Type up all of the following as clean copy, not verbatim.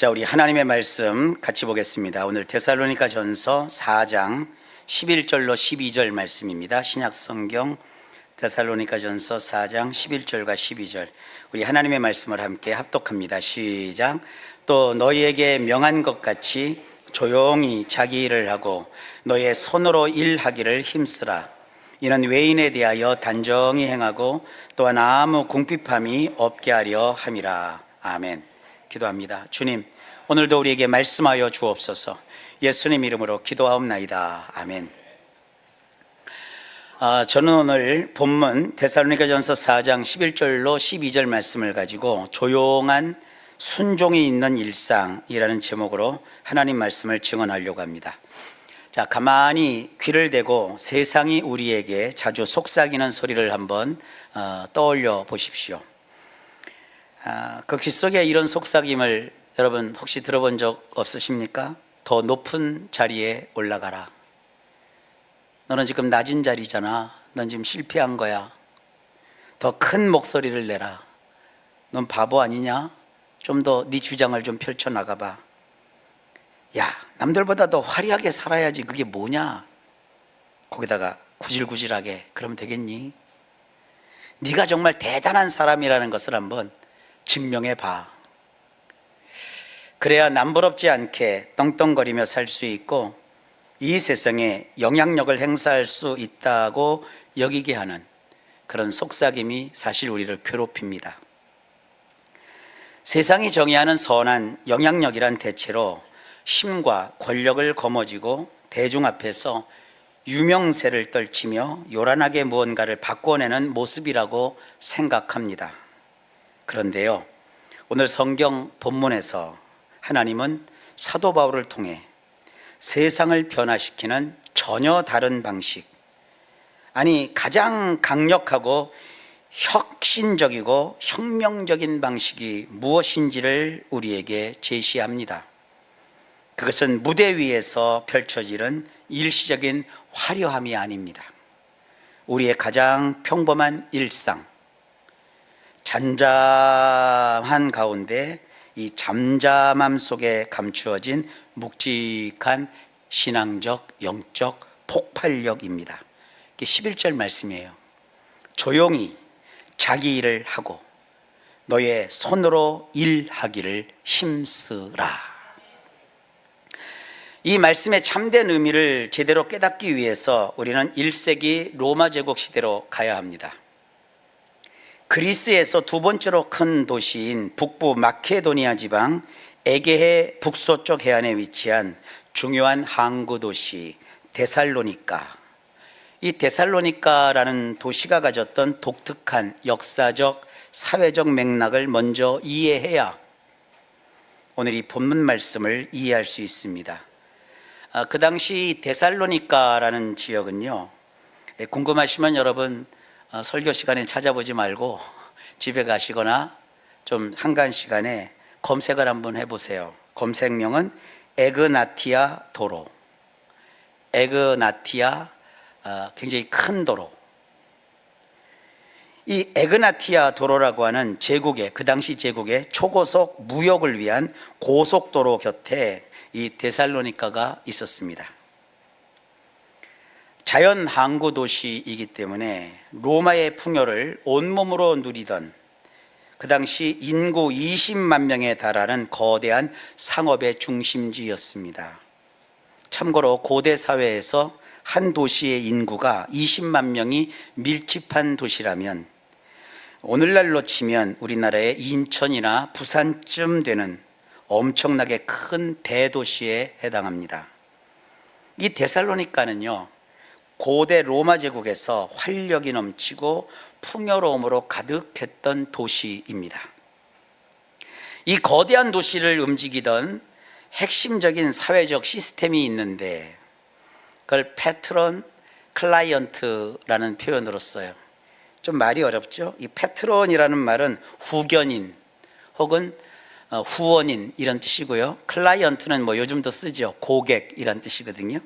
자, 우리 하나님의 말씀 같이 보겠습니다. 오늘 데살로니가전서 4장 11절로 12절 말씀입니다. 신약 성경 데살로니가전서 4장 11절과 12절. 우리 하나님의 말씀을 함께 합독합니다. 시작. 또 너희에게 명한 것 같이 조용히 자기 일을 하고 너의 손으로 일하기를 힘쓰라. 이는 외인에 대하여 단정히 행하고 또한 아무 궁핍함이 없게 하려 함이라. 아멘. 기도합니다. 주님, 오늘도 우리에게 말씀하여 주옵소서. 예수님 이름으로 기도하옵나이다. 아멘. 저는 오늘 본문 데살로니가전서 4장 11절로 12절 말씀을 가지고 조용한 순종이 있는 일상이라는 제목으로 하나님 말씀을 증언하려고 합니다. 자, 가만히 귀를 대고 세상이 우리에게 자주 속삭이는 소리를 한번 떠올려 보십시오. 그 귀 속에 이런 속삭임을 여러분 혹시 들어본 적 없으십니까? 더 높은 자리에 올라가라. 너는 지금 낮은 자리잖아. 넌 지금 실패한 거야. 더 큰 목소리를 내라. 넌 바보 아니냐? 좀 더 네 주장을 좀 펼쳐나가봐. 야, 남들보다 더 화려하게 살아야지. 그게 뭐냐? 거기다가 구질구질하게 그러면 되겠니? 네가 정말 대단한 사람이라는 것을 한번 증명해 봐. 그래야 남부럽지 않게 떵떵거리며 살 수 있고 이 세상에 영향력을 행사할 수 있다고 여기게 하는 그런 속삭임이 사실 우리를 괴롭힙니다. 세상이 정의하는 선한 영향력이란 대체로 힘과 권력을 거머쥐고 대중 앞에서 유명세를 떨치며 요란하게 무언가를 바꿔내는 모습이라고 생각합니다. 그런데요, 오늘 성경 본문에서 하나님은 사도 바울을 통해 세상을 변화시키는 전혀 다른 방식, 아니 가장 강력하고 혁신적이고 혁명적인 방식이 무엇인지를 우리에게 제시합니다. 그것은 무대 위에서 펼쳐지는 일시적인 화려함이 아닙니다. 우리의 가장 평범한 일상, 잠잠한 가운데 이 잠잠함 속에 감추어진 묵직한 신앙적 영적 폭발력입니다. 이게 11절 말씀이에요. 조용히 자기 일을 하고 너의 손으로 일하기를 힘쓰라. 이 말씀의 참된 의미를 제대로 깨닫기 위해서 우리는 1세기 로마 제국 시대로 가야 합니다. 그리스에서 두 번째로 큰 도시인 북부 마케도니아 지방 에게해 북서쪽 해안에 위치한 중요한 항구 도시 데살로니가. 이 데살로니가라는 도시가 가졌던 독특한 역사적, 사회적 맥락을 먼저 이해해야 오늘 이 본문 말씀을 이해할 수 있습니다. 그 당시 데살로니가라는 지역은요, 궁금하시면 여러분 설교 시간에 찾아보지 말고 집에 가시거나 좀 한간 시간에 검색을 한번 해보세요. 검색명은 에그나티아 도로. 에그나티아, 굉장히 큰 도로. 이 에그나티아 도로라고 하는 제국의, 그 당시 제국의 초고속 무역을 위한 고속도로 곁에 이 데살로니가가 있었습니다. 자연 항구 도시이기 때문에 로마의 풍요를 온몸으로 누리던 그 당시 인구 20만 명에 달하는 거대한 상업의 중심지였습니다. 참고로 고대 사회에서 한 도시의 인구가 20만 명이 밀집한 도시라면 오늘날로 치면 우리나라의 인천이나 부산쯤 되는 엄청나게 큰 대도시에 해당합니다. 이 데살로니가는요, 고대 로마 제국에서 활력이 넘치고 풍요로움으로 가득했던 도시입니다. 이 거대한 도시를 움직이던 핵심적인 사회적 시스템이 있는데 그걸 패트론 클라이언트라는 표현으로 써요. 좀 말이 어렵죠? 이 패트론이라는 말은 후견인 혹은 후원인 이런 뜻이고요. 클라이언트는 뭐 요즘도 쓰죠. 고객 이런 뜻이거든요.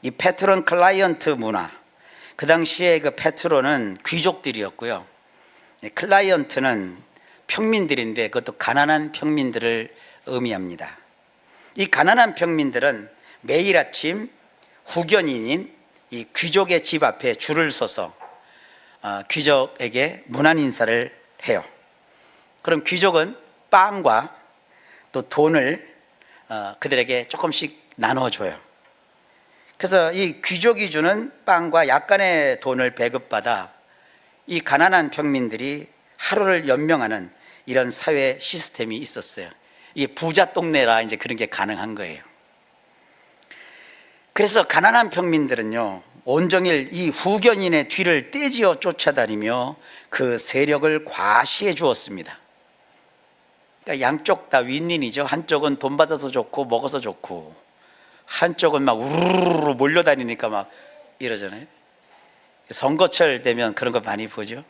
이 패트론 클라이언트 문화, 그 당시에 그 패트론은 귀족들이었고요, 클라이언트는 평민들인데 그것도 가난한 평민들을 의미합니다. 이 가난한 평민들은 매일 아침 후견인인 이 귀족의 집 앞에 줄을 서서 귀족에게 문안 인사를 해요. 그럼 귀족은 빵과 또 돈을 그들에게 조금씩 나눠줘요. 그래서 이 귀족이 주는 빵과 약간의 돈을 배급받아 이 가난한 평민들이 하루를 연명하는 이런 사회 시스템이 있었어요. 이게 부자 동네라 이제 그런 게 가능한 거예요. 그래서 가난한 평민들은요, 온종일 이 후견인의 뒤를 떼지어 쫓아다니며 그 세력을 과시해 주었습니다. 그러니까 양쪽 다 윈윈이죠. 한쪽은 돈 받아서 좋고 먹어서 좋고, 한쪽은 막 우르르 몰려다니니까 막 이러잖아요. 선거철 되면 그런 거 많이 보죠.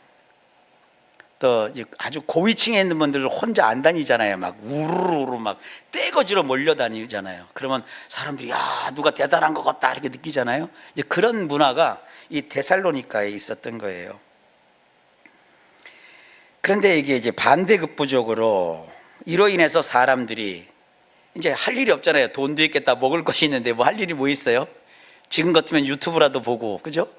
또 아주 고위층에 있는 분들 혼자 안 다니잖아요. 막 우르르 막 떼거지로 몰려다니잖아요. 그러면 사람들이 야, 누가 대단한 것 같다 이렇게 느끼잖아요. 이제 그런 문화가 이 데살로니가에 있었던 거예요. 그런데 이게 이제 반대급부적으로 이로 인해서 사람들이 이제 할 일이 없잖아요. 돈도 있겠다, 먹을 것이 있는데 뭐 할 일이 뭐 있어요? 지금 같으면 유튜브라도 보고, 그죠?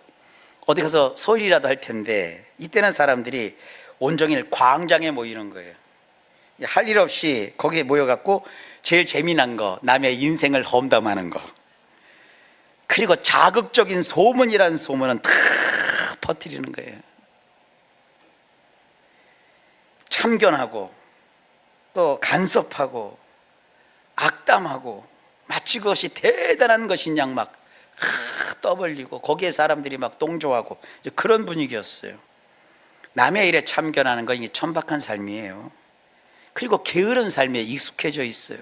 어디 가서 소일이라도 할 텐데, 이때는 사람들이 온종일 광장에 모이는 거예요. 할 일 없이 거기에 모여갖고 제일 재미난 거, 남의 인생을 험담하는 거, 그리고 자극적인 소문이라는 소문은 다 퍼뜨리는 거예요. 참견하고 또 간섭하고 악담하고 마치 그것이 대단한 것인 양 막 떠벌리고 거기에 사람들이 막 동조하고 그런 분위기였어요. 남의 일에 참견하는 건 이게 천박한 삶이에요. 그리고 게으른 삶에 익숙해져 있어요.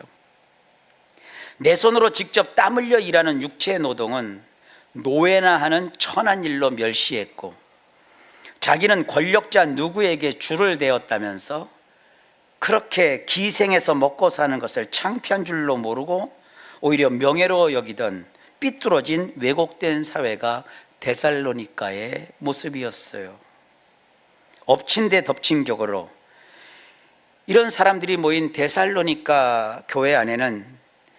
내 손으로 직접 땀 흘려 일하는 육체 노동은 노예나 하는 천한 일로 멸시했고, 자기는 권력자 누구에게 줄을 대었다면서 그렇게 기생해서 먹고 사는 것을 창피한 줄로 모르고 오히려 명예로워 여기던 삐뚤어진 왜곡된 사회가 데살로니가의 모습이었어요. 엎친 데 덮친 격으로 이런 사람들이 모인 데살로니가 교회 안에는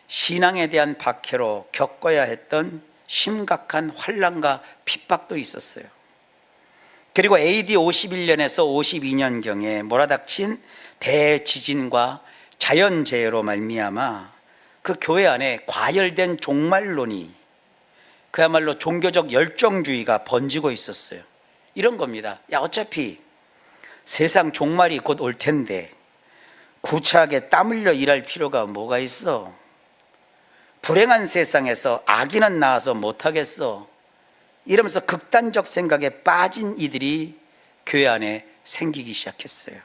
신앙에 대한 박해로 겪어야 했던 심각한 환난과 핍박도 있었어요. 그리고 AD 51년에서 52년경에 몰아닥친 대지진과 자연재해로 말미암아 그 교회 안에 과열된 종말론이, 그야말로 종교적 열정주의가 번지고 있었어요. 이런 겁니다. 야, 어차피 세상 종말이 곧 올 텐데 구차하게 땀 흘려 일할 필요가 뭐가 있어? 불행한 세상에서 악인은 나와서 못하겠어. 이러면서 극단적 생각에 빠진 이들이 교회 안에 생기기 시작했어요.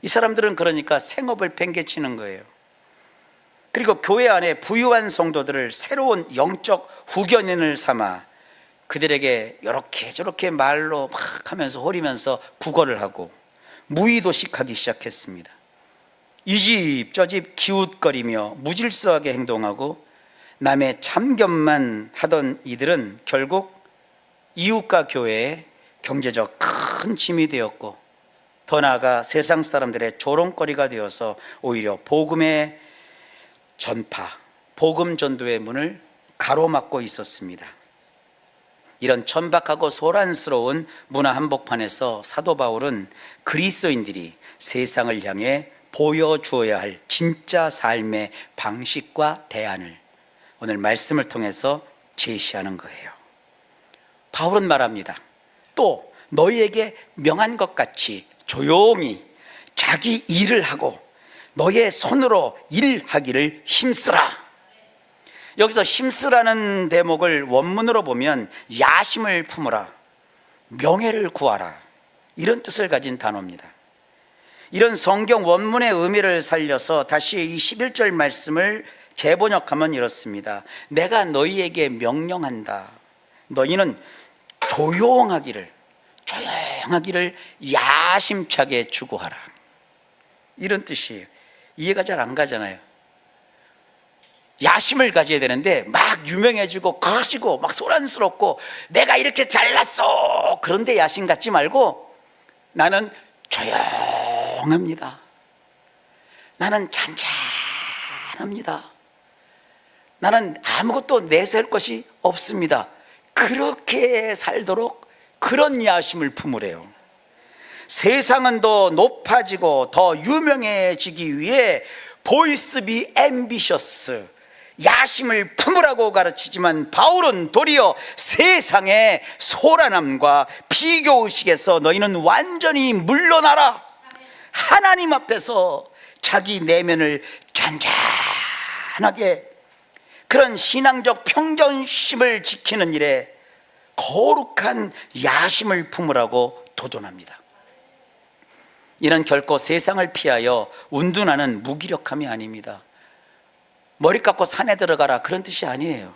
이 사람들은 그러니까 생업을 팽개치는 거예요. 그리고 교회 안에 부유한 성도들을 새로운 영적 후견인을 삼아 그들에게 이렇게 저렇게 말로 막 하면서 호리면서 구걸을 하고 무의도식하기 시작했습니다. 이 집 저 집 기웃거리며 무질서하게 행동하고 남의 참견만 하던 이들은 결국 이웃과 교회에 경제적 큰 짐이 되었고, 더 나아가 세상 사람들의 조롱거리가 되어서 오히려 복음의 전파, 복음 전도의 문을 가로막고 있었습니다. 이런 천박하고 소란스러운 문화 한복판에서 사도 바울은 그리스도인들이 세상을 향해 보여주어야 할 진짜 삶의 방식과 대안을 오늘 말씀을 통해서 제시하는 거예요. 바울은 말합니다. 또 너희에게 명한 것 같이 조용히 자기 일을 하고 너의 손으로 일하기를 힘쓰라. 여기서 힘쓰라는 대목을 원문으로 보면 야심을 품으라, 명예를 구하라, 이런 뜻을 가진 단어입니다. 이런 성경 원문의 의미를 살려서 다시 이 11절 말씀을 재번역하면 이렇습니다. 내가 너희에게 명령한다. 너희는 조용하기를 야심차게 추구하라. 이런 뜻이에요. 이해가 잘 안 가잖아요. 야심을 가져야 되는데 막 유명해지고 거시고 막 소란스럽고 내가 이렇게 잘났어, 그런데 야심 갖지 말고 나는 조용합니다. 나는 잔잔합니다. 나는 아무것도 내세울 것이 없습니다. 그렇게 살도록 그런 야심을 품으래요. 세상은 더 높아지고 더 유명해지기 위해 보이스 비 앰비셔스, 야심을 품으라고 가르치지만 바울은 도리어 세상의 소란함과 비교의식에서 너희는 완전히 물러나라. 하나님 앞에서 자기 내면을 잔잔하게, 그런 신앙적 평정심을 지키는 일에 거룩한 야심을 품으라고 도전합니다. 이는 결코 세상을 피하여 운둔하는 무기력함이 아닙니다. 머리 깎고 산에 들어가라, 그런 뜻이 아니에요.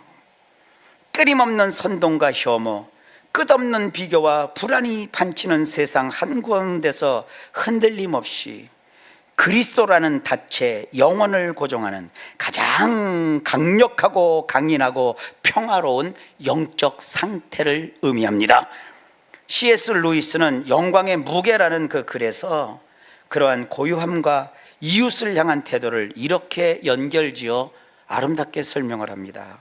끊임없는 선동과 혐오, 끝없는 비교와 불안이 판치는 세상 한구운데서 흔들림 없이 그리스도라는 닻에 영혼을 고정하는 가장 강력하고 강인하고 평화로운 영적 상태를 의미합니다. C.S. 루이스는 영광의 무게라는 그 글에서 그러한 고요함과 이웃을 향한 태도를 이렇게 연결지어 아름답게 설명을 합니다.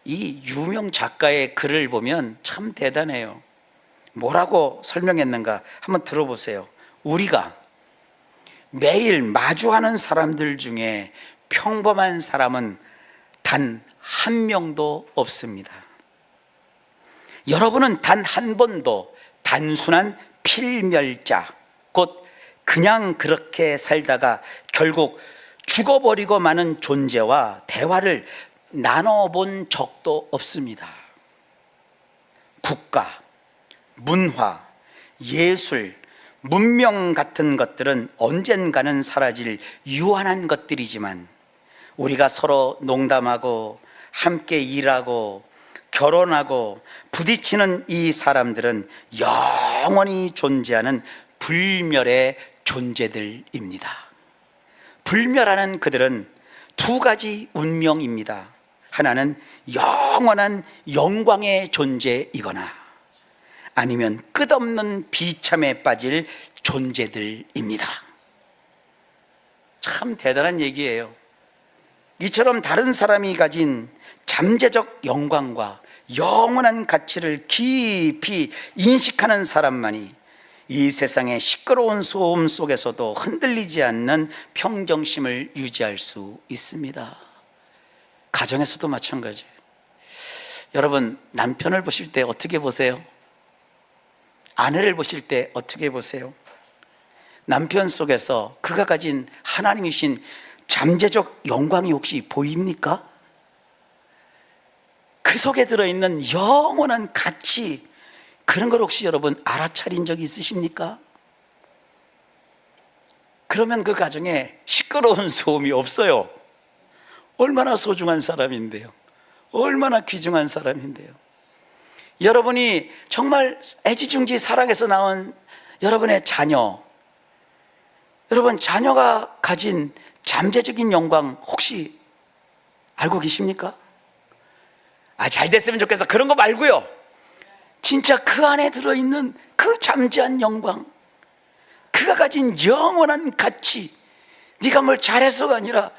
이 유명 작가의 글을 보면 참 대단해요. 뭐라고 설명했는가 한번 들어보세요. 우리가 매일 마주하는 사람들 중에 평범한 사람은 단 한 명도 없습니다. 여러분은 단 한 번도 단순한 필멸자, 곧 그냥 그렇게 살다가 결국 죽어버리고 마는 존재와 대화를 나눠본 적도 없습니다. 국가, 문화, 예술, 문명 같은 것들은 언젠가는 사라질 유한한 것들이지만 우리가 서로 농담하고 함께 일하고 결혼하고 부딪히는 이 사람들은 영원히 존재하는 불멸의 존재들입니다. 불멸하는 그들은 두 가지 운명입니다. 하나는 영원한 영광의 존재이거나 아니면 끝없는 비참에 빠질 존재들입니다. 참 대단한 얘기예요. 이처럼 다른 사람이 가진 잠재적 영광과 영원한 가치를 깊이 인식하는 사람만이 이 세상의 시끄러운 소음 속에서도 흔들리지 않는 평정심을 유지할 수 있습니다. 가정에서도 마찬가지예요. 여러분, 남편을 보실 때 어떻게 보세요? 아내를 보실 때 어떻게 보세요? 남편 속에서 그가 가진 하나님이신 잠재적 영광이 혹시 보입니까? 그 속에 들어있는 영원한 가치, 그런 걸 혹시 여러분 알아차린 적이 있으십니까? 그러면 그 가정에 시끄러운 소음이 없어요. 얼마나 소중한 사람인데요. 얼마나 귀중한 사람인데요. 여러분이 정말 애지중지 사랑해서 낳은 여러분의 자녀, 여러분 자녀가 가진 잠재적인 영광 혹시 알고 계십니까? 잘 됐으면 좋겠어, 그런 거 말고요. 진짜 그 안에 들어있는 그 잠재한 영광, 그가 가진 영원한 가치, 네가 뭘 잘해서가 아니라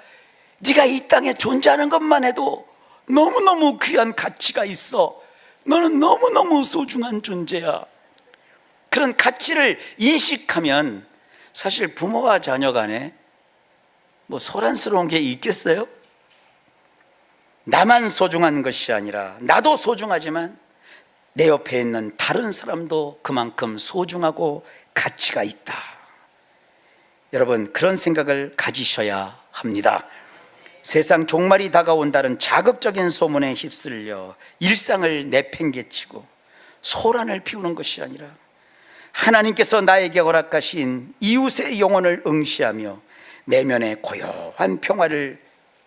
네가 이 땅에 존재하는 것만 해도 너무너무 귀한 가치가 있어. 너는 너무너무 소중한 존재야. 그런 가치를 인식하면 사실 부모와 자녀 간에 뭐 소란스러운 게 있겠어요? 나만 소중한 것이 아니라 나도 소중하지만 내 옆에 있는 다른 사람도 그만큼 소중하고 가치가 있다. 여러분, 그런 생각을 가지셔야 합니다. 세상 종말이 다가온다는 자극적인 소문에 휩쓸려 일상을 내팽개치고 소란을 피우는 것이 아니라 하나님께서 나에게 허락하신 이웃의 영혼을 응시하며 내면의 고요한 평화를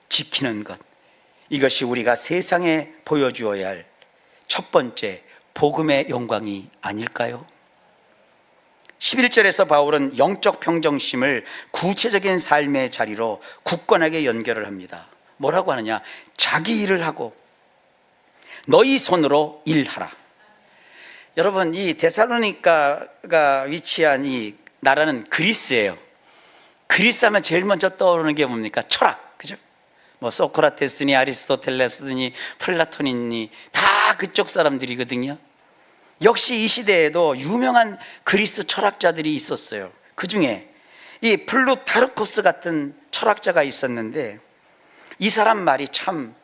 지키는 것, 이것이 우리가 세상에 보여주어야 할 첫 번째 복음의 영광이 아닐까요? 11절에서 바울은 영적 평정심을 구체적인 삶의 자리로 굳건하게 연결을 합니다. 뭐라고 하느냐? 자기 일을 하고 너희 손으로 일하라. 여러분, 이 데살로니가가 위치한 이 나라는 그리스예요. 그리스 하면 제일 먼저 떠오르는 게 뭡니까? 철학, 그죠? 뭐 소크라테스니 아리스토텔레스니 플라톤이니 다 그쪽 사람들이거든요. 역시 이 시대에도 유명한 그리스 철학자들이 있었어요. 그 중에 이 플루타르코스 같은 철학자가 있었는데 이 사람 말이 참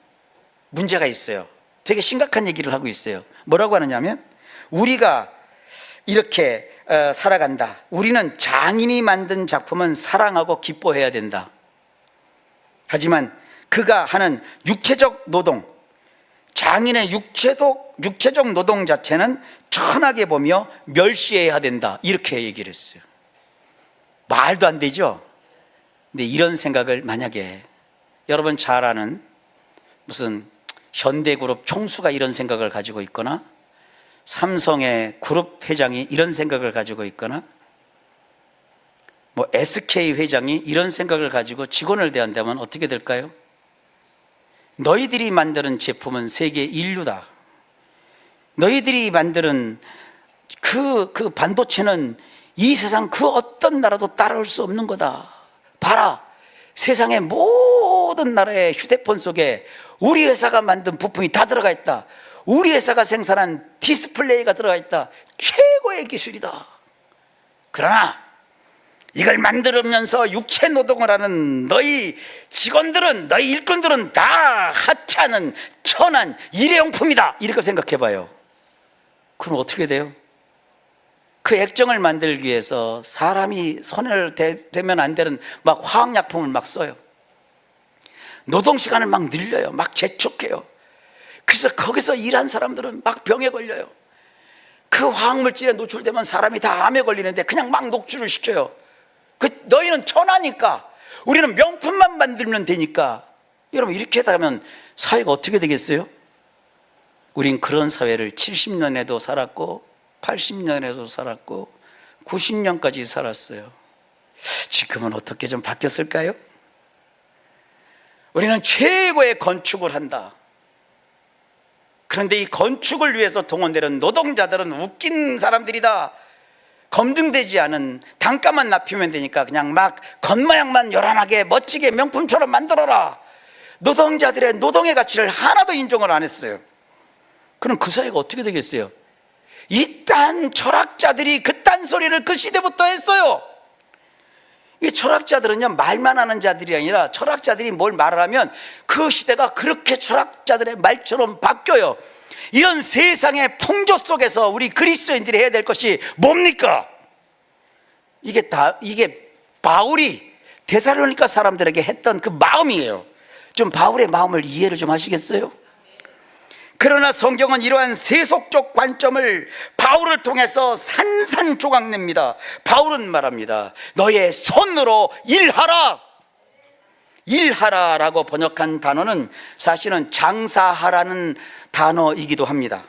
문제가 있어요. 되게 심각한 얘기를 하고 있어요. 뭐라고 하느냐면, 우리가 이렇게 살아간다. 우리는 장인이 만든 작품은 사랑하고 기뻐해야 된다. 하지만 그가 하는 육체적 노동, 장인의 육체적 노동 자체는 천하게 보며 멸시해야 된다. 이렇게 얘기를 했어요. 말도 안 되죠? 근데 이런 생각을 만약에 여러분 잘 아는 무슨 현대그룹 총수가 이런 생각을 가지고 있거나 삼성의 그룹 회장이 이런 생각을 가지고 있거나 뭐 SK 회장이 이런 생각을 가지고 직원을 대한다면 어떻게 될까요? 너희들이 만드는 제품은 세계 인류다. 너희들이 만드는 그 반도체는 이 세상 그 어떤 나라도 따라올 수 없는 거다. 봐라, 세상의 모든 나라의 휴대폰 속에 우리 회사가 만든 부품이 다 들어가 있다. 우리 회사가 생산한 디스플레이가 들어가 있다. 최고의 기술이다. 그러나 이걸 만들면서 육체 노동을 하는 너희 직원들은, 너희 일꾼들은 다 하찮은 천한 일회용품이다. 이렇게 생각해 봐요. 그럼 어떻게 돼요? 그 액정을 만들기 위해서 사람이 손을 대면 안 되는 막 화학약품을 막 써요. 노동시간을 막 늘려요. 막 재촉해요. 그래서 거기서 일한 사람들은 막 병에 걸려요. 그 화학물질에 노출되면 사람이 다 암에 걸리는데 그냥 막 녹주를 시켜요. 너희는 천하니까, 우리는 명품만 만들면 되니까. 여러분, 이렇게 하면 사회가 어떻게 되겠어요? 우린 그런 사회를 70년에도 살았고 80년에도 살았고 90년까지 살았어요. 지금은 어떻게 좀 바뀌었을까요? 우리는 최고의 건축을 한다. 그런데 이 건축을 위해서 동원되는 노동자들은 웃긴 사람들이다. 검증되지 않은 단가만 낮추면 되니까 그냥 막 겉모양만 요란하게 멋지게 명품처럼 만들어라. 노동자들의 노동의 가치를 하나도 인정을 안 했어요. 그럼 그 사회가 어떻게 되겠어요? 이딴 철학자들이 그딴 소리를 그 시대부터 했어요. 이 철학자들은요, 말만 하는 자들이 아니라 철학자들이 뭘 말을 하면 그 시대가 그렇게 철학자들의 말처럼 바뀌어요. 이런 세상의 풍조 속에서 우리 그리스도인들이 해야 될 것이 뭡니까? 이게 바울이 데살로니가 사람들에게 했던 그 마음이에요. 좀 바울의 마음을 이해를 좀 하시겠어요? 그러나 성경은 이러한 세속적 관점을 바울을 통해서 산산조각냅니다. 바울은 말합니다. 너의 손으로 일하라. 일하라라고 번역한 단어는 사실은 장사하라는 단어이기도 합니다.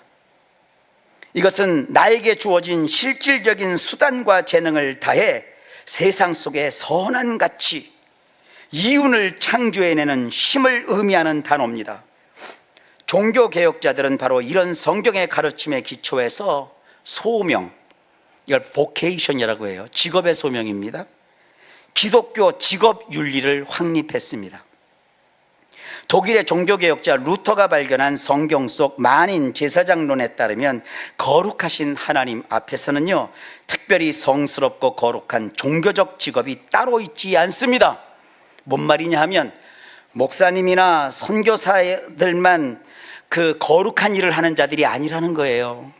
이것은 나에게 주어진 실질적인 수단과 재능을 다해 세상 속에 선한 가치, 이윤을 창조해내는 힘을 의미하는 단어입니다. 종교개혁자들은 바로 이런 성경의 가르침에 기초해서 소명, 이걸 vocation이라고 해요. 직업의 소명입니다. 기독교 직업 윤리를 확립했습니다. 독일의 종교개혁자 루터가 발견한 성경 속 만인 제사장론에 따르면 거룩하신 하나님 앞에서는요, 특별히 성스럽고 거룩한 종교적 직업이 따로 있지 않습니다. 뭔 말이냐 하면 목사님이나 선교사들만 그 거룩한 일을 하는 자들이 아니라는 거예요.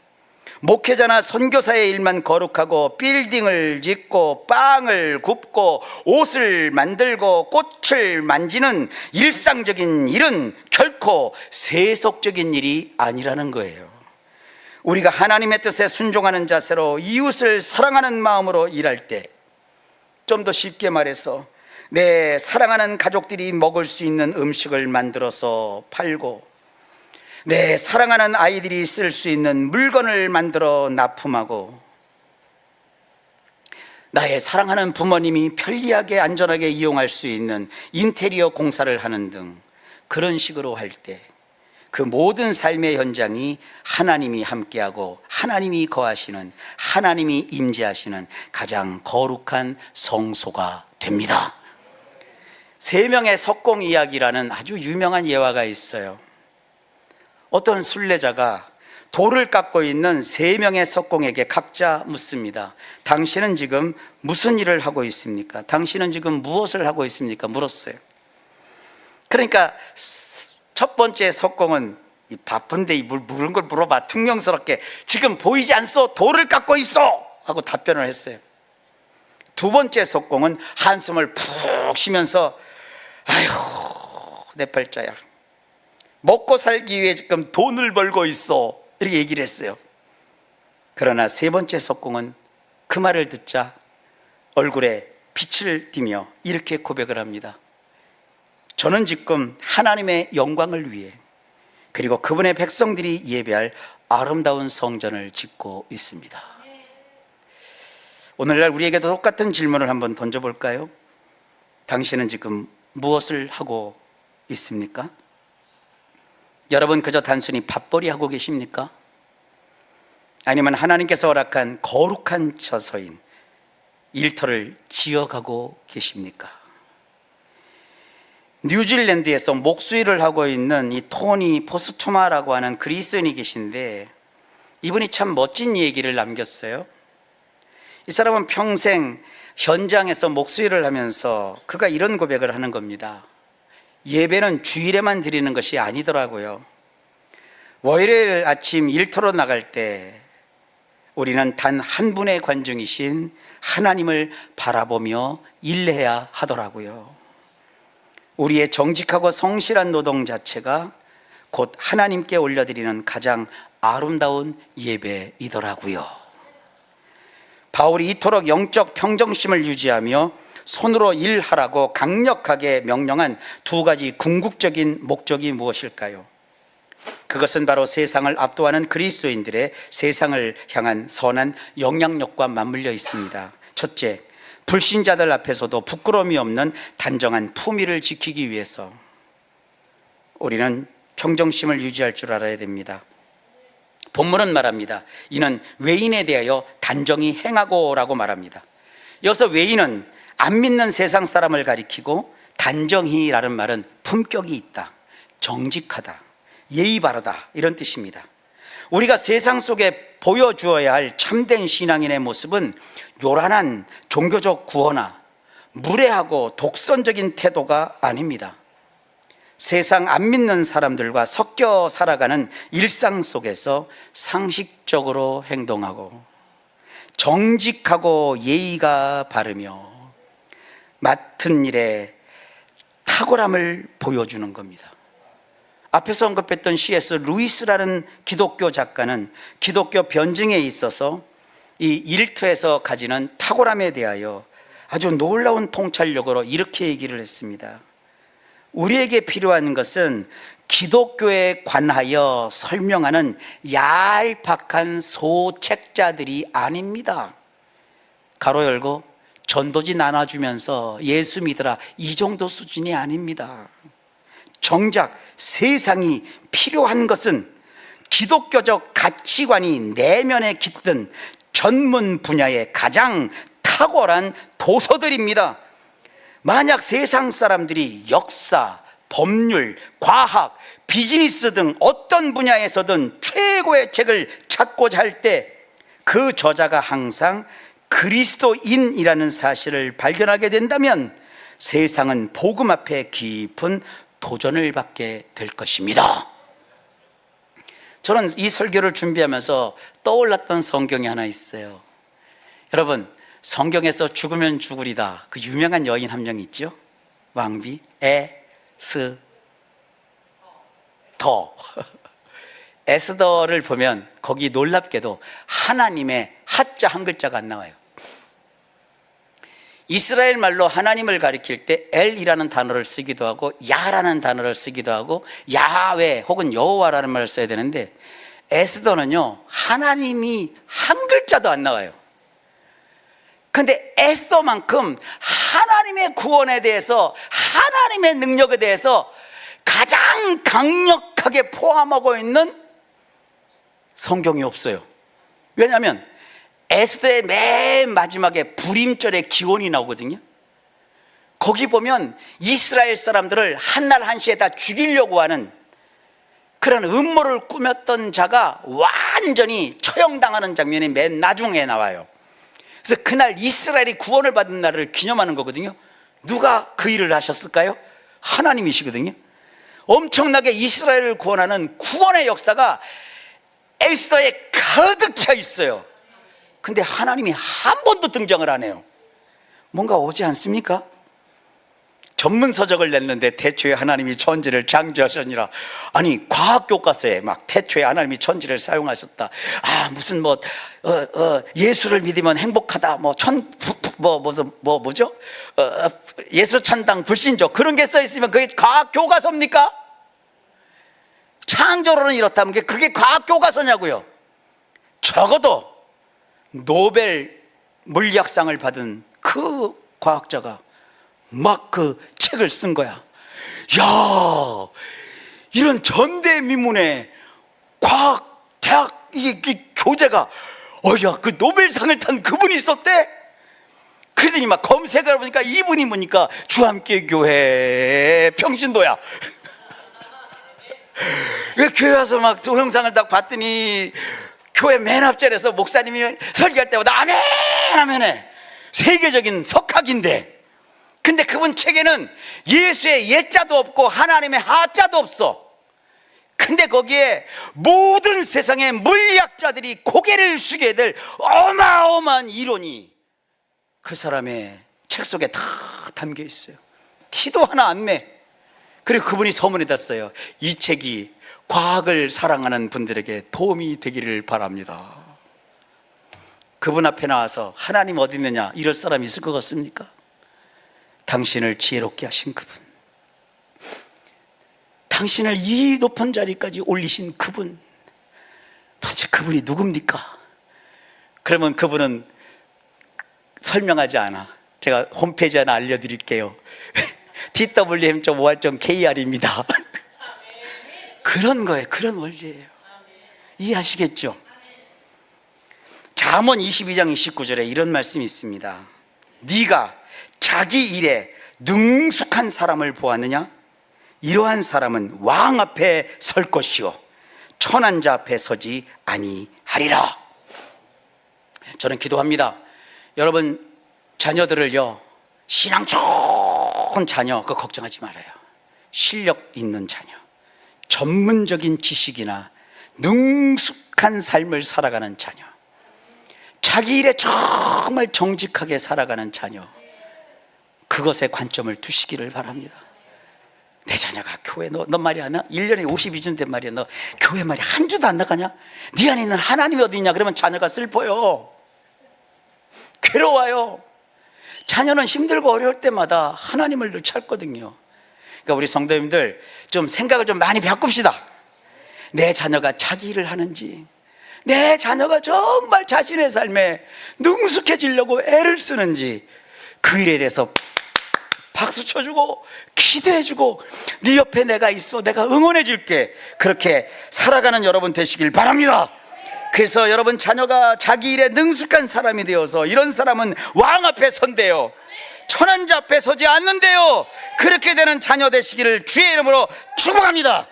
목회자나 선교사의 일만 거룩하고 빌딩을 짓고 빵을 굽고 옷을 만들고 꽃을 만지는 일상적인 일은 결코 세속적인 일이 아니라는 거예요. 우리가 하나님의 뜻에 순종하는 자세로 이웃을 사랑하는 마음으로 일할 때, 좀 더 쉽게 말해서 내 사랑하는 가족들이 먹을 수 있는 음식을 만들어서 팔고, 내 사랑하는 아이들이 쓸 수 있는 물건을 만들어 납품하고, 나의 사랑하는 부모님이 편리하게 안전하게 이용할 수 있는 인테리어 공사를 하는 등 그런 식으로 할 때, 그 모든 삶의 현장이 하나님이 함께하고 하나님이 거하시는, 하나님이 임재하시는 가장 거룩한 성소가 됩니다. 세 명의 석공 이야기라는 아주 유명한 예화가 있어요. 어떤 순례자가 돌을 깎고 있는 세 명의 석공에게 각자 묻습니다. 당신은 지금 무슨 일을 하고 있습니까? 당신은 지금 무엇을 하고 있습니까? 물었어요. 그러니까 첫 번째 석공은 바쁜데 이런 걸 물어봐, 퉁명스럽게 지금 보이지 않소, 돌을 깎고 있어 하고 답변을 했어요. 두 번째 석공은 한숨을 푹 쉬면서 아휴 내 팔자야, 먹고 살기 위해 지금 돈을 벌고 있어, 이렇게 얘기를 했어요. 그러나 세 번째 석공은 그 말을 듣자 얼굴에 빛을 띠며 이렇게 고백을 합니다. 저는 지금 하나님의 영광을 위해, 그리고 그분의 백성들이 예배할 아름다운 성전을 짓고 있습니다. 오늘날 우리에게도 똑같은 질문을 한번 던져볼까요? 당신은 지금 무엇을 하고 있습니까? 여러분 그저 단순히 밥벌이 하고 계십니까? 아니면 하나님께서 허락한 거룩한 처소인 일터를 지어가고 계십니까? 뉴질랜드에서 목수일을 하고 있는 이 토니 포스투마라고 하는 그리스인이 계신데, 이분이 참 멋진 얘기를 남겼어요. 이 사람은 평생 현장에서 목수일을 하면서 그가 이런 고백을 하는 겁니다. 예배는 주일에만 드리는 것이 아니더라고요. 월요일 아침 일터로 나갈 때 우리는 단 한 분의 관중이신 하나님을 바라보며 일해야 하더라고요. 우리의 정직하고 성실한 노동 자체가 곧 하나님께 올려드리는 가장 아름다운 예배이더라고요. 바울이 이토록 영적 평정심을 유지하며 손으로 일하라고 강력하게 명령한 두 가지 궁극적인 목적이 무엇일까요? 그것은 바로 세상을 압도하는 그리스도인들의 세상을 향한 선한 영향력과 맞물려 있습니다. 첫째, 불신자들 앞에서도 부끄러움이 없는 단정한 품위를 지키기 위해서 우리는 평정심을 유지할 줄 알아야 됩니다. 본문은 말합니다. 이는 외인에 대하여 단정히 행하고 라고 말합니다. 여기서 외인은 안 믿는 세상 사람을 가리키고, 단정히 라는 말은 품격이 있다, 정직하다, 예의 바르다, 이런 뜻입니다. 우리가 세상 속에 보여주어야 할 참된 신앙인의 모습은 요란한 종교적 구호나 무례하고 독선적인 태도가 아닙니다. 세상 안 믿는 사람들과 섞여 살아가는 일상 속에서 상식적으로 행동하고 정직하고 예의가 바르며 맡은 일에 탁월함을 보여주는 겁니다. 앞에서 언급했던 C.S. 루이스라는 기독교 작가는 기독교 변증에 있어서 이 일터에서 가지는 탁월함에 대하여 아주 놀라운 통찰력으로 이렇게 얘기를 했습니다. 우리에게 필요한 것은 기독교에 관하여 설명하는 얄팍한 소책자들이 아닙니다. 가로 열고 전도지 나눠주면서 예수 믿으라, 이 정도 수준이 아닙니다. 정작 세상이 필요한 것은 기독교적 가치관이 내면에 깃든 전문 분야의 가장 탁월한 도서들입니다. 만약 세상 사람들이 역사, 법률, 과학, 비즈니스 등 어떤 분야에서든 최고의 책을 찾고자 할 때 그 저자가 항상 그리스도인이라는 사실을 발견하게 된다면 세상은 복음 앞에 깊은 도전을 받게 될 것입니다. 저는 이 설교를 준비하면서 떠올랐던 성경이 하나 있어요. 여러분, 성경에서 죽으면 죽으리다, 그 유명한 여인 한 명 있죠? 왕비 에스더. 에스더를 보면 거기 놀랍게도 하나님의 하자 한 글자가 안 나와요. 이스라엘 말로 하나님을 가리킬 때 엘이라는 단어를 쓰기도 하고 야라는 단어를 쓰기도 하고 야외 혹은 여호와라는 말을 써야 되는데, 에스더는요 하나님이 한 글자도 안 나와요. 그런데 에스더만큼 하나님의 구원에 대해서, 하나님의 능력에 대해서 가장 강력한 정확하게 포함하고 있는 성경이 없어요. 왜냐하면 에스더의 맨 마지막에 불임절의 기원이 나오거든요. 거기 보면 이스라엘 사람들을 한날 한시에 다 죽이려고 하는 그런 음모를 꾸몄던 자가 완전히 처형당하는 장면이 맨 나중에 나와요. 그래서 그날 이스라엘이 구원을 받은 날을 기념하는 거거든요. 누가 그 일을 하셨을까요? 하나님이시거든요. 엄청나게 이스라엘을 구원하는 구원의 역사가 에스더에 가득 차 있어요. 근데 하나님이 한 번도 등장을 안 해요. 뭔가 오지 않습니까? 전문 서적을 냈는데 태초에 하나님이 천지를 창조하셨니라. 아니 과학 교과서에 막 태초에 하나님이 천지를 사용하셨다. 무슨 예수를 믿으면 행복하다. 뭐죠? 예수 찬당 불신조 그런 게 써 있으면 그게 과학 교과서입니까? 창조론은 이렇다면 그게 과학 교과서냐고요. 적어도 노벨 물리학상을 받은 그 과학자가 막 그 책을 쓴 거야. 야, 이런 전대미문의 과학 대학 이게 교재가 그 노벨상을 탄 그분이 있었대? 그러더니 막 검색을 해보니까 이분이 뭐니까 주함께 교회 평신도야. 교회 와서 막 동영상을 딱 봤더니 교회 맨 앞자리에서 목사님이 설교할 때마다 아멘 하면 해. 세계적인 석학인데, 근데 그분 책에는 예수의 예자도 없고 하나님의 하자도 없어. 근데 거기에 모든 세상의 물리학자들이 고개를 숙여야 될 어마어마한 이론이 그 사람의 책 속에 다 담겨 있어요. 티도 하나 안 내. 그리고 그분이 서문에다 써요. 이 책이 과학을 사랑하는 분들에게 도움이 되기를 바랍니다. 그분 앞에 나와서 하나님 어디 있느냐 이럴 사람이 있을 것 같습니까? 당신을 지혜롭게 하신 그분, 당신을 이 높은 자리까지 올리신 그분, 도대체 그분이 누굽니까? 그러면 그분은 설명하지 않아. 제가 홈페이지 하나 알려드릴게요. twm.or.kr입니다. 그런 거예요. 그런 원리예요. 이해하시겠죠? 잠언 22장 29절에 이런 말씀이 있습니다. 네가 자기 일에 능숙한 사람을 보았느냐? 이러한 사람은 왕 앞에 설 것이요 천한 자 앞에 서지 아니하리라. 저는 기도합니다. 여러분 자녀들을요, 신앙 좋은 자녀 그거 걱정하지 말아요. 실력 있는 자녀, 전문적인 지식이나 능숙한 삶을 살아가는 자녀, 자기 일에 정말 정직하게 살아가는 자녀, 그것에 관점을 두시기를 바랍니다. 내 자녀가 교회 너 말이야, 너 1년에 52주 된 말이야, 너 교회 말이야 한 주도 안 나가냐? 네 안에 있는 하나님이 어디 있냐? 그러면 자녀가 슬퍼요, 괴로워요. 자녀는 힘들고 어려울 때마다 하나님을 늘 찾거든요. 그러니까 우리 성도님들 좀 생각을 좀 많이 바꿉시다. 내 자녀가 자기 일을 하는지, 내 자녀가 정말 자신의 삶에 능숙해지려고 애를 쓰는지 그 일에 대해서 박수 쳐주고 기대해주고 네 옆에 내가 있어, 내가 응원해 줄게, 그렇게 살아가는 여러분 되시길 바랍니다. 그래서 여러분 자녀가 자기 일에 능숙한 사람이 되어서 이런 사람은 왕 앞에 선대요, 천한 자 앞에 서지 않는데요. 그렇게 되는 자녀 되시기를 주의 이름으로 축복합니다.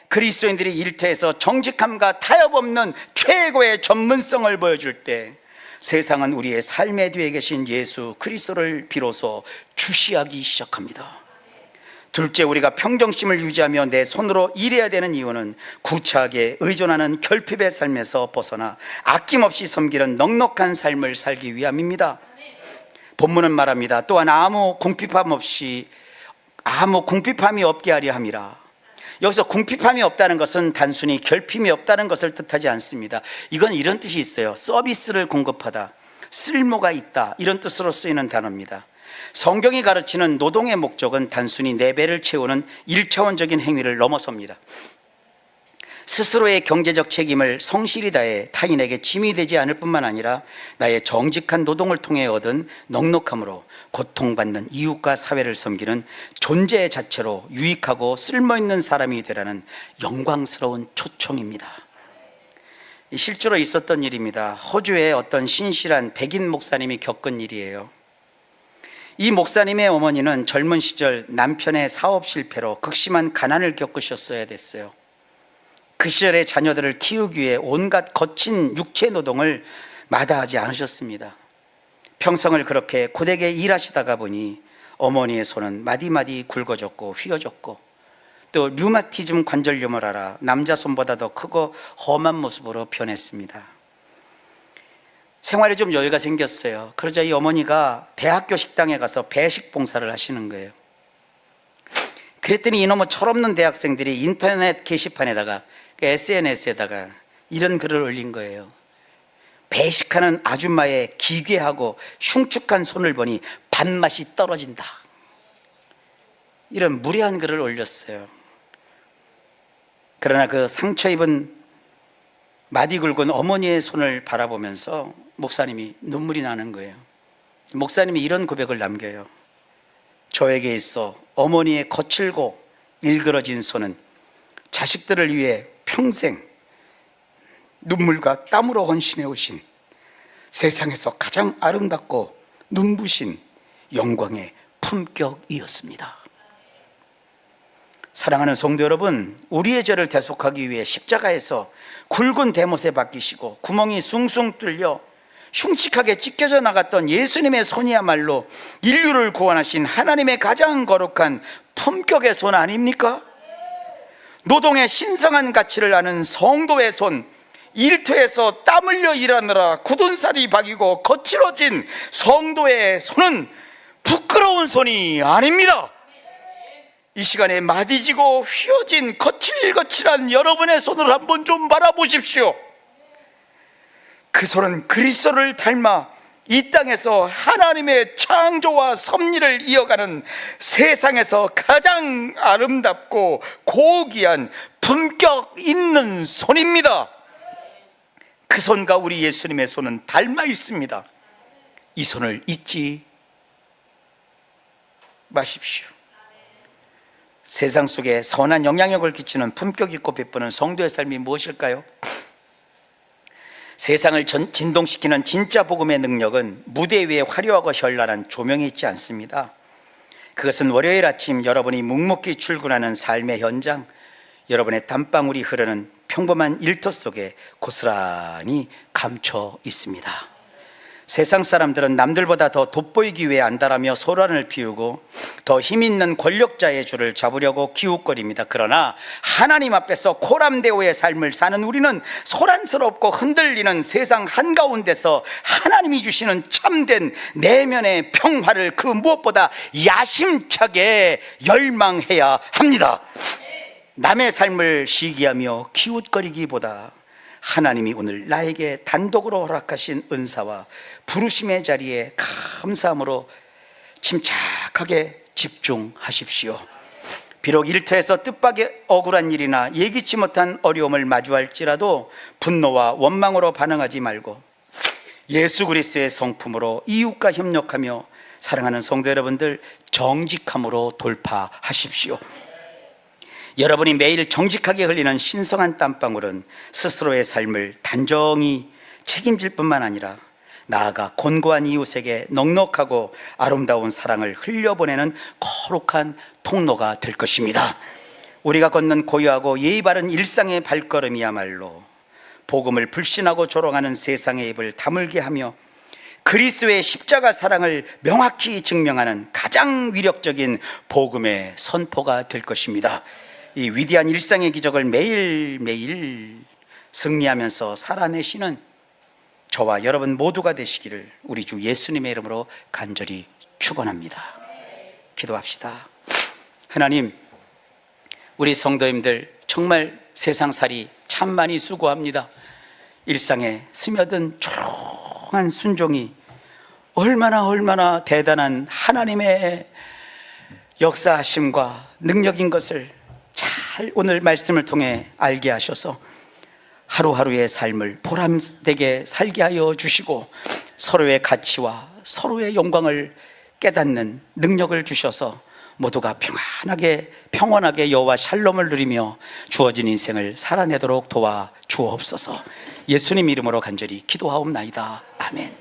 그리스도인들이 일터에서 정직함과 타협 없는 최고의 전문성을 보여줄 때 세상은 우리의 삶의 뒤에 계신 예수 그리스도를 비로소 주시하기 시작합니다. 둘째, 우리가 평정심을 유지하며 내 손으로 일해야 되는 이유는 구차하게 의존하는 결핍의 삶에서 벗어나 아낌없이 섬기는 넉넉한 삶을 살기 위함입니다. 본문은 말합니다. 또한 아무 궁핍함이 없게 하려 함이라. 여기서 궁핍함이 없다는 것은 단순히 결핍이 없다는 것을 뜻하지 않습니다. 이건 이런 뜻이 있어요. 서비스를 공급하다, 쓸모가 있다, 이런 뜻으로 쓰이는 단어입니다. 성경이 가르치는 노동의 목적은 단순히 내 배를 채우는 1차원적인 행위를 넘어섭니다. 스스로의 경제적 책임을 성실히 다해 타인에게 짐이 되지 않을 뿐만 아니라 나의 정직한 노동을 통해 얻은 넉넉함으로 고통받는 이웃과 사회를 섬기는 존재 자체로 유익하고 쓸모있는 사람이 되라는 영광스러운 초청입니다. 실제로 있었던 일입니다. 호주의 어떤 신실한 백인 목사님이 겪은 일이에요. 이 목사님의 어머니는 젊은 시절 남편의 사업 실패로 극심한 가난을 겪으셨어야 됐어요. 그 시절의 자녀들을 키우기 위해 온갖 거친 육체 노동을 마다하지 않으셨습니다. 평생을 그렇게 고되게 일하시다가 보니 어머니의 손은 마디마디 굵어졌고 휘어졌고 또 류마티즘 관절염을 알아 남자 손보다 더 크고 험한 모습으로 변했습니다. 생활에 좀 여유가 생겼어요. 그러자 이 어머니가 대학교 식당에 가서 배식 봉사를 하시는 거예요. 그랬더니 이놈의 철없는 대학생들이 인터넷 게시판에다가 SNS에다가 이런 글을 올린 거예요. 배식하는 아줌마의 기괴하고 흉측한 손을 보니 밥맛이 떨어진다. 이런 무례한 글을 올렸어요. 그러나 그 상처 입은 마디 굵은 어머니의 손을 바라보면서 목사님이 눈물이 나는 거예요. 목사님이 이런 고백을 남겨요. 저에게 있어 어머니의 거칠고 일그러진 손은 자식들을 위해 평생 눈물과 땀으로 헌신해 오신 세상에서 가장 아름답고 눈부신 영광의 품격이었습니다. 사랑하는 성도 여러분, 우리의 죄를 대속하기 위해 십자가에서 굵은 대못에 박히시고 구멍이 숭숭 뚫려 흉측하게 찢겨져 나갔던 예수님의 손이야말로 인류를 구원하신 하나님의 가장 거룩한 품격의 손 아닙니까? 노동의 신성한 가치를 아는 성도의 손, 일터에서 땀 흘려 일하느라 굳은 살이 박이고 거칠어진 성도의 손은 부끄러운 손이 아닙니다. 이 시간에 마디지고 휘어진 거칠거칠한 여러분의 손을 한번 좀 바라보십시오. 그 손은 그리스도를 닮아 이 땅에서 하나님의 창조와 섭리를 이어가는 세상에서 가장 아름답고 고귀한 품격 있는 손입니다. 그 손과 우리 예수님의 손은 닮아 있습니다. 이 손을 잊지 마십시오. 세상 속에 선한 영향력을 끼치는 품격 있고 베푸는 성도의 삶이 무엇일까요? 세상을 진동시키는 진짜 복음의 능력은 무대 위에 화려하고 현란한 조명이 있지 않습니다. 그것은 월요일 아침 여러분이 묵묵히 출근하는 삶의 현장, 여러분의 땀방울이 흐르는 평범한 일터 속에 고스란히 감춰 있습니다. 세상 사람들은 남들보다 더 돋보이기 위해 안달하며 소란을 피우고 더 힘있는 권력자의 줄을 잡으려고 기웃거립니다. 그러나 하나님 앞에서 코람데오의 삶을 사는 우리는 소란스럽고 흔들리는 세상 한가운데서 하나님이 주시는 참된 내면의 평화를 그 무엇보다 야심차게 열망해야 합니다. 남의 삶을 시기하며 기웃거리기보다 하나님이 오늘 나에게 단독으로 허락하신 은사와 부르심의 자리에 감사함으로 침착하게 집중하십시오. 비록 일터에서 뜻밖의 억울한 일이나 예기치 못한 어려움을 마주할지라도 분노와 원망으로 반응하지 말고 예수 그리스도의 성품으로 이웃과 협력하며 사랑하는 성도 여러분들 정직함으로 돌파하십시오. 여러분이 매일 정직하게 흘리는 신성한 땀방울은 스스로의 삶을 단정히 책임질 뿐만 아니라 나아가 곤고한 이웃에게 넉넉하고 아름다운 사랑을 흘려보내는 거룩한 통로가 될 것입니다. 우리가 걷는 고요하고 예의 바른 일상의 발걸음이야말로 복음을 불신하고 조롱하는 세상의 입을 다물게 하며 그리스도의 십자가 사랑을 명확히 증명하는 가장 위력적인 복음의 선포가 될 것입니다. 이 위대한 일상의 기적을 매일매일 승리하면서 살아내시는 저와 여러분 모두가 되시기를 우리 주 예수님의 이름으로 간절히 축원합니다. 기도합시다. 하나님, 우리 성도님들 정말 세상살이 참 많이 수고합니다. 일상에 스며든 조용한 순종이 얼마나 대단한 하나님의 역사하심과 능력인 것을 잘 오늘 말씀을 통해 알게 하셔서 하루하루의 삶을 보람되게 살게 하여 주시고 서로의 가치와 서로의 영광을 깨닫는 능력을 주셔서 모두가 평안하게 평온하게 여호와 샬롬을 누리며 주어진 인생을 살아내도록 도와 주옵소서. 예수님 이름으로 간절히 기도하옵나이다. 아멘.